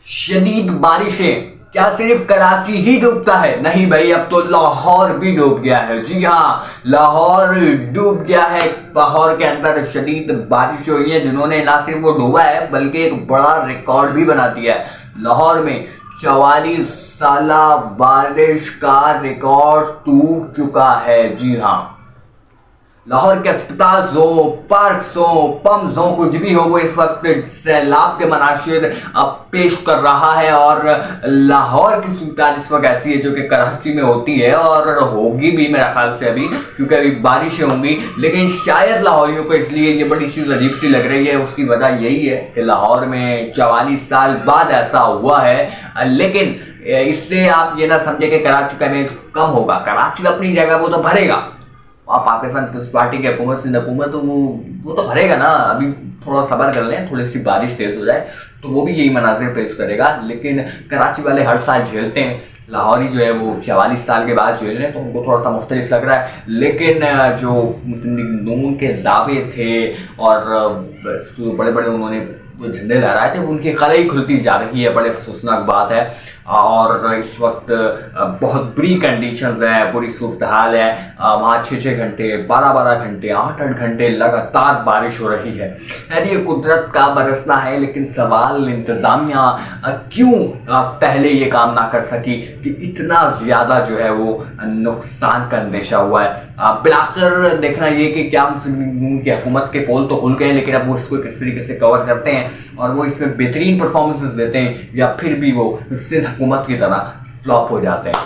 शदीद बारिशें, क्या सिर्फ कराची ही डूबता है? नहीं भाई, अब तो लाहौर भी डूब गया है। जी हाँ, लाहौर डूब गया है। लाहौर के अंदर शदीद बारिश हुई है जिन्होंने ना सिर्फ वो डूबा है बल्कि एक बड़ा रिकॉर्ड भी बना दिया है। लाहौर में 44 साला बारिश का रिकॉर्ड टूट चुका है। जी हाँ, लाहौर के अस्पताल हो, पार्क हो, पम्प हो, कुछ भी हो, वो इस वक्त सैलाब के मनाशिर पेश कर रहा है। और लाहौर की सूरत इस वक्त ऐसी है जो कि कराची में होती है और होगी भी मेरा ख्याल से अभी, क्योंकि अभी बारिशें होंगी। लेकिन शायद लाहौरियों को इसलिए ये बड़ी चीज़ अजीब सी लग रही है, उसकी वजह यही है कि लाहौर में 44 साल बाद ऐसा हुआ है। लेकिन इससे आप ये ना समझे कि कराची का इमेज कम होगा। कराची अपनी जगह वो तो भरेगा, वहाँ पाकिस्तान पीपल्स पार्टी की हुकूमत, सिंध हुकूमत, तो वो तो भरेगा ना। अभी थोड़ा सब्र कर लें, थोड़ी सी बारिश तेज हो जाए तो वो भी यही मनाजिर पेश करेगा। लेकिन कराची वाले हर साल झेलते हैं, लाहौरी जो है वो 44 साल के बाद झेल रहे हैं, तो उनको थोड़ा सा मुख्तलिफ लग रहा है। लेकिन जो मुस्लिम लीग नून के दावे थे और बड़े बड़े उन्होंने जो झंडे लहराए थे, उनकी कलई खुलती जा रही है। बड़े अफसोसनाक बात है। और इस वक्त बहुत बुरी कंडीशंस हैं, बुरी सूरत हाल है। वहाँ 6-6 घंटे, 12-12 घंटे, 8-8 घंटे लगातार बारिश हो रही है। यार ये कुदरत का बरसना है, लेकिन सवाल इंतज़ामिया क्यों पहले ये काम ना कर सकी कि इतना ज़्यादा जो है वो नुकसान का अंदेशा हुआ है। बिलाकर देखना ये कि क्या मुस्लिम लीग नून की हुकूमत के पोल तो खुल गए, लेकिन अब वो इसको किस तरीके से कवर करते हैं और वो इसमें बेहतरीन परफॉर्मेंसेस देते हैं या फिर भी वो सिंध हुकूमत की तरह फ्लॉप हो जाते हैं।